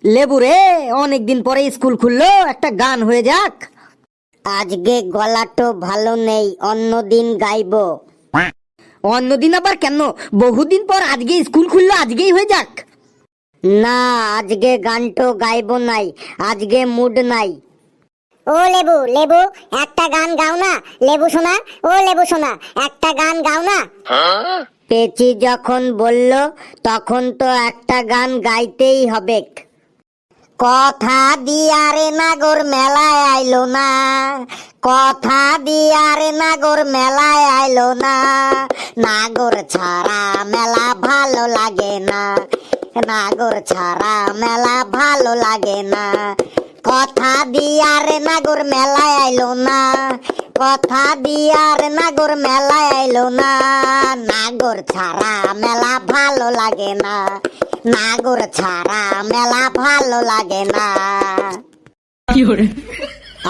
লেবু রে, অনেকদিন পরে স্কুল খুললো, একটা গান হয়ে যাক। আজকে গলাটো ভালো নেই, অন্যদিন গাইবো। অন্যদিন আবার কেন? বহুদিন পর আজকে স্কুল খুললো, আজকেই হয়ে যাক। না, আজকে গানটো গাইবো নাই, আজকে মুড নাই। ও লেবু লেবু, একটা গান গাও না। লেবু সোনা, ও লেবু সোনা, একটা গান গাও না। পেচি যখন বলল তখন তো একটা গান গাইতেই হবে। কথা দিয়ারে নাগর মেলায় আইলো না, কথা দিয়ারে নাগর মেলায় আইলো না, নাগর ছাড়া মেলা ভালো লাগে না, নাগর ছাড়া মেলা ভালো লাগে না। কথা দিয়ারে নাগর মেলায় আইলো না, কথা দিয়ারে নাগর মেলায় আইলো না, নাগর ছাড়া মেলা ভালো লাগে না, নাগর ছাড়া মেলা ভালো লাগে না।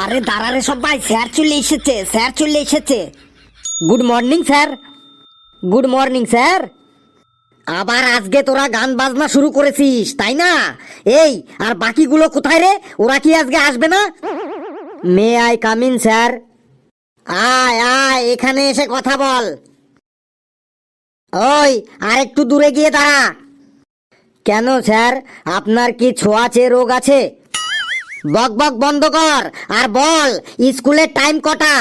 আরে দাঁড়া রে সবাই, স্যার চলে এসেছে, স্যার চলে এসেছে। Good morning sir. Good morning sir. আবার আজকে তোরা গান বাজনা শুরু করেছিস তাই না? এই, আর বাকিগুলো কোথায় রে? ওরা কি আজকে আসবে না? May I come in sir? আয় আয়, এখানে এসে কথা বল। ওই, আর একটু দূরে গিয়ে দাঁড়া। কেন স্যার, আপনার কি ছোঁয়াচে রোগ আছে? বক বক বন্ধ কর আর বল, স্কুলের টাইম কটা?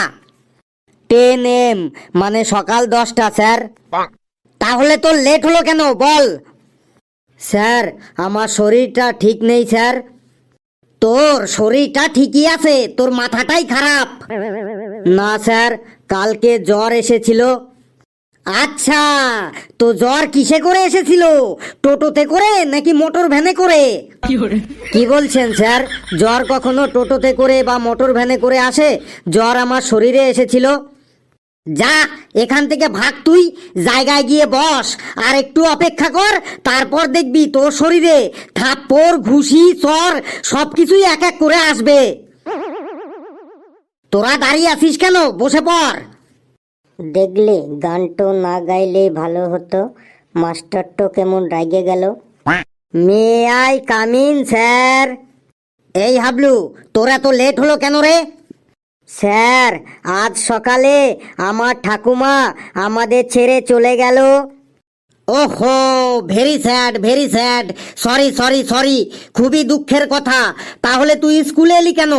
10 AM, মানে সকাল 10টা স্যার। তাহলে তো লেট হলো কেন বল? স্যার, আমার শরীরটা ঠিক নেই স্যার। তোর শরীরটা ঠিকই আছে, তোর মাথাটাই খারাপ। না স্যার, কালকে জ্বর এসেছিল। আচ্ছা, তো জ্বর কিসে করে এসেছিল? টোটোতে করে নাকি মোটর ভ্যানে করে? কি বলছেন স্যার? জ্বর কখনো টোটোতে করে বা মোটর ভ্যানে করে আসে? জ্বর আমার শরীরে এসেছিল। যা এখান থেকে ভাগ, তুই জায়গায় গিয়ে বস আর একটু অপেক্ষা কর, তারপর দেখবি তোর শরীরে থাপ্পড় ঘুষি চর সবকিছুই এক এক করে আসবে। তোরা দাঁড়িয়ে আছিস কেন? বসে পড়। দেখলে গানটো না গাইলে ভালো হতো, মাস্টারটো কেমন রাগে গেল। May I come in sir? এই হাবলু, তোরা তো লেট হলো কেন রে? স্যার, আজ সকালে আমার ঠাকুমা আমাদের ছেড়ে চলে গেল। ওহো, very sad, very sad. Sorry sorry sorry, খুবই দুঃখের কথা। তাহলে তুই স্কুলে এলি কেন?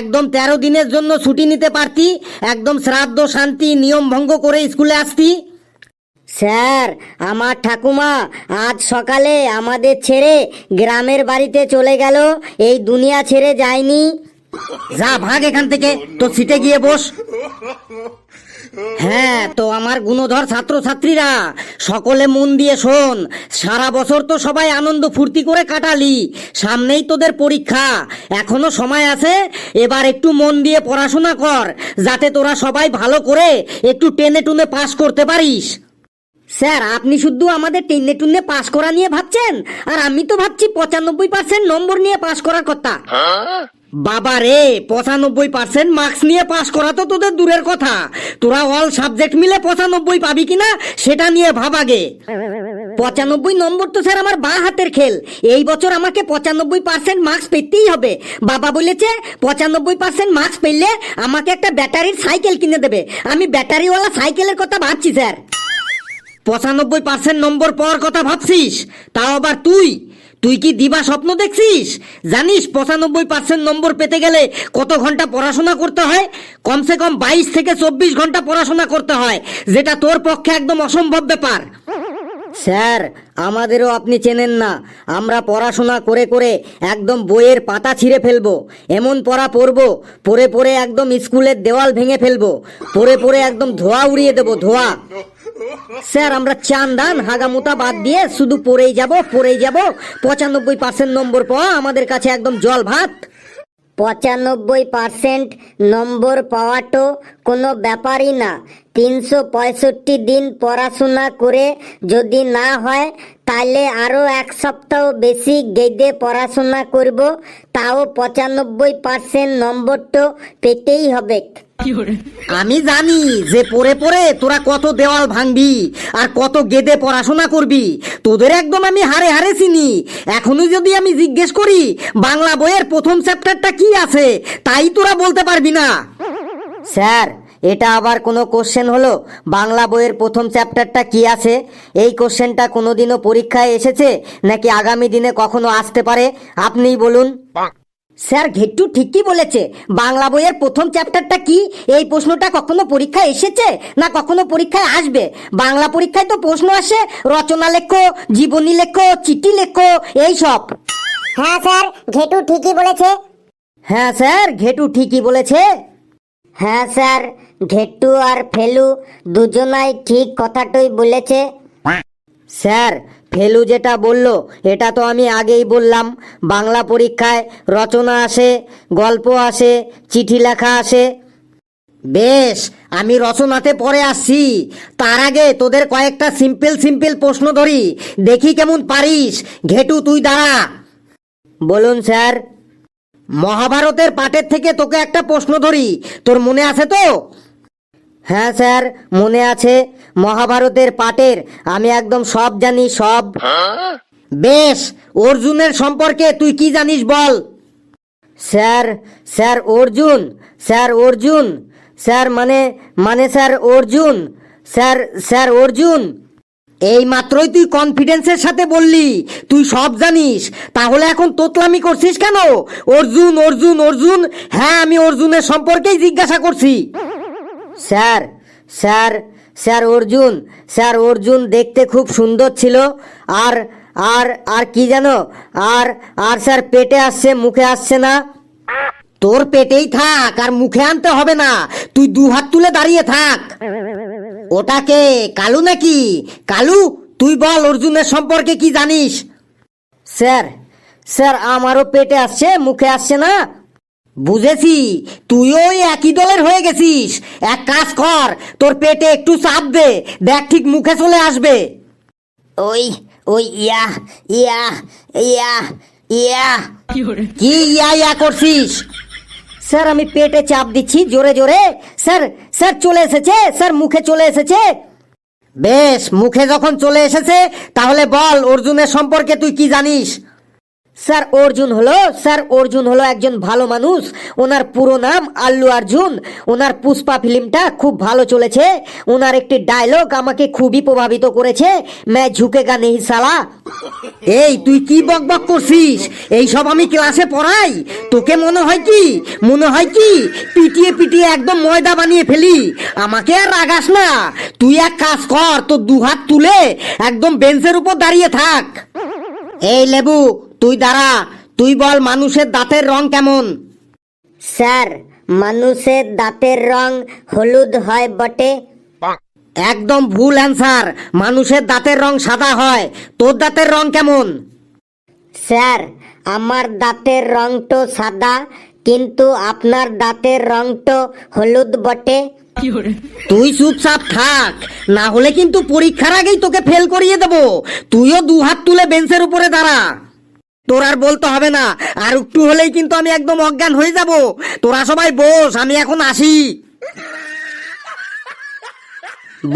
একদম 13 দিনের জন্য ছুটি নিতে পারতি, একদম শ্রাদ্ধ শান্তি নিয়ম ভঙ্গ করে স্কুলে আসতি। স্যার, আমার ঠাকুমা আজ সকালে আমাদের ছেড়ে গ্রামের বাড়িতে চলে গেল, এই দুনিয়া ছেড়ে যায়নি। যা ভাগ এখান থেকে, তো সিটে গিয়ে বস। হ্যাঁ, তো আমার গুণধর ছাত্রছাত্রীরা, সকলে মন দিয়ে শোন। সারা বছর তো সবাই আনন্দ ফুর্তি করে কাটালি, সামনেই তোদের পরীক্ষা, এখনো সময় আছে। এবার একটু মন দিয়ে পড়াশোনা কর, যাতে তোরা সবাই ভালো করে একটু টেনে টুনে পাস করতে পারিস। স্যার, আপনি শুধু আমাদের টেনে টুনে পাস করা নিয়ে ভাবছেন, আর আমি তো ভাবছি 95% নম্বর নিয়ে পাস করার কথা। বাবা রে, 95% মার্কস নিয়ে পাস করা তো তোদের দূরের কথা, তোরা অল সাবজেক্ট মিলে 95 পাবি কিনা সেটা নিয়ে ভাব আগে। 95 নম্বর তো স্যার আমার বাঁ হাতের খেল। এই বছর আমাকে 95% মার্কস পেতেই হবে। বাবা বলেছে 95% মার্কস পেলে আমাকে একটা ব্যাটারির সাইকেল কিনে দেবে। আমি ব্যাটারিওয়ালা সাইকেলের কথা ভাবছি স্যার। 95% নম্বর পাওয়ার কথা ভাবছিস? তাও আবার তুই তুই কি দিবা স্বপ্ন দেখছিস? জানিস 95% নম্বর পেতে গেলে কত ঘন্টা পড়াশোনা করতে হয়? কমসে কম 22 থেকে 24 ঘন্টা পড়াশোনা করতে হয়, যেটা তোর পক্ষে একদম অসম্ভব ব্যাপার। স্যার, আমাদেরও আপনি চেনেন না, আমরা পড়াশোনা করে করে একদম বইয়ের পাতা ছিঁড়ে ফেলবো, এমন পড়া পড়বো, পড়ে পড়ে একদম স্কুলের দেওয়াল ভেঙে ফেলবো, পড়ে পড়ে একদম ধোঁয়া উড়িয়ে দেবো, ধোঁয়া। স্যার, আমরা চান দান হাগামুতা বাদ দিয়ে শুধু পড়েই যাব পড়েই যাব। 95% নম্বর পাওয়া আমাদের কাছে একদম জল ভাত। 95% নম্বর পাওয়াটো কোনো ব্যাপারই না। 365 দিন পড়াশোনা করে যদি না হয়, তাহলে আরো 1 সপ্তাহ বেশি গেদে পড়াশোনা করব, তাও 95% নম্বরটো পেতেই হবে। আমি জানি যে পড়ে পড়ে তোরা কত দেওয়াল ভাঙবি আর কত গেদে পড়াশোনা করবি। তোদের একদম আমি হারে হারে চিনি। এখনো যদি আমি জিজ্ঞেস করি বাংলা বইয়ের প্রথম চ্যাপ্টারটা কি আছে, তাই তোরা বলতে পারবি না। স্যার, এটা আবার কোনো কোশ্চেন হলো? বাংলা বইয়ের প্রথম চ্যাপ্টারটা কি আছে? এই কোশ্চেনটা কোনোদিনও পরীক্ষায় এসেছে নাকি আগামী দিনে কখনো আসতে পারে? আপনিই বলুন। স্যার, ঘেট্টু ঠিকই বলেছে। বাংলা বইয়ের প্রথম চ্যাপ্টারটা কি, এই প্রশ্নটা কখনো পরীক্ষায় এসেছে না কখনো পরীক্ষায় আসবে? বাংলা পরীক্ষায় তো প্রশ্ন আসে রচনা লেখো, জীবনী লেখো, চিঠি লেখো, এই সব। হ্যাঁ স্যার, ঘেটু ঠিকই বলেছে। হ্যাঁ স্যার, ঘেটু ঠিকই বলেছে। হ্যাঁ স্যার, ঘেট্টু আর ফেলু দুজনাই ঠিক কথাটাই বলেছে। স্যার, ফেলু যেটা বলল এটা তো আমি আগেই বললাম। বাংলা পরীক্ষায় রচনা আসে, গল্প আসে, চিঠি লেখা আসে। বেশ, আমি রচনাতে পরে আসছি। তার আগে তোদের কয়েকটা সিম্পল সিম্পল প্রশ্ন ধরি, দেখি কেমন পারিস। ঘেটু, তুই দাঁড়া। বলুন স্যার। মহাভারতের পাঠের থেকে তোকে একটা প্রশ্ন ধরি, তোর মনে আছে তো? হ্যাঁ স্যার, মনে আছে। মহাভারতের পাঠের আমি একদম সব জানি, সব। বেশ, অর্জুনের সম্পর্কে তুই কি জানিস বল? Sir, sir Arjun, sir Arjun, sir মানে sir Arjun, sir sir Arjun. এই মাত্রই তুই কনফিডেন্সের সাথে বললি তুই সব জানিস, তাহলে এখন তোতলামি করছিস কেন? অর্জুন অর্জুন অর্জুন, হ্যাঁ আমি অর্জুনের সম্পর্কেই জিজ্ঞাসা করছি। Sir, sir sir Arjun, sir Arjun দেখতে খুব সুন্দর ছিল। আর আর আর কি জানো, আর আর স্যার পেটে আসছে, মুখে আসছে না। তোর পেটেই থাক, আর মুখে আনতে হবে না। তুই দু হাত তুলে দাঁড়িয়ে থাক। ওটাকে কালু নাকি? কালু, তুই বল অর্জুনের সম্পর্কে কি জানিস? স্যার, স্যার আমারও পেটে আসছে, মুখে আসছে না। বুঝেছি, তুইও ওই একই দলের হয়ে গেছিস। এক কাজ কর, তোর পেটে একটু চাপ দে, দেখ ঠিক মুখে চলে আসবে। ওই ওই ইয়া ইয়া ইয়া ইয়া। কি ইয়া ইয়া করছিস? স্যার আমি পেটে চাপ দিচ্ছি জোরে জোরে। স্যার, স্যার চলে এসেছে, স্যার মুখে চলে এসেছে। বেশ, মুখে যখন চলে এসেছে তাহলে বল অর্জুনের সম্পর্কে তুই কি জানিস? স্যার অর্জুন হলো একজন ভালো মানুষ। ওনার পুরো নাম আল্লু অর্জুন। ওনার পুষ্পা ফিল্মটা খুব ভালো চলেছে। ওনার একটি ডায়লগ আমাকে খুবই প্রভাবিত করেছে, মে ঝুঁকেগা নেহি সালা। এই তুই কি বকবক করছিস? এই সব আমি ক্লাসে পড়াই। তোকে মনে হয় কি পিটিয়ে পিটিয়ে একদম ময়দা বানিয়ে ফেলি? আমাকে আর রাগাস না। তুই এক কাজ কর, তোর দু হাত তুলে একদম বেঞ্চের উপর দাঁড়িয়ে থাক। এই লেবু, তুই দাঁড়া। তুই বল মানুষের দাঁতের রং কেমন? স্যার, মানুষের দাঁতের রং হলুদ হয় বটে। একদম ভুল অ্যান্সার। মানুষের দাঁতের রং সাদা হয়। তোর দাঁতের রং কেমন? স্যার, আমার দাঁতের রং তো সাদা, কিন্তু আপনার দাঁতের রং তো হলুদ বটে। তুই চুপচাপ থাক, না হলে কিন্তু পরীক্ষার আগেই তোকে ফেল করিয়ে দেবো। তুইও দু হাত তুলে বেঞ্চের উপরে দাঁড়া। তোর আর বলতে হবে না, আর একটু হলেই কিন্তু আমি একদম অজ্ঞান হয়ে যাব। তোরা সবাই বস, আমি এখন আসি।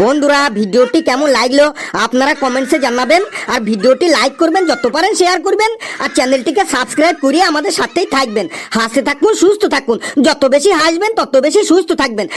বন্ধুরা, ভিডিওটি কেমন লাগলো আপনারা কমেন্টসে জানাবেন। আর ভিডিওটি লাইক করবেন, যত পারেন শেয়ার করবেন, আর চ্যানেলটিকে সাবস্ক্রাইব করে আমাদের সাথেই থাকবেন। হাসতে থাকুন, সুস্থ থাকুন। যত বেশি হাসবেন তত বেশি সুস্থ থাকবেন।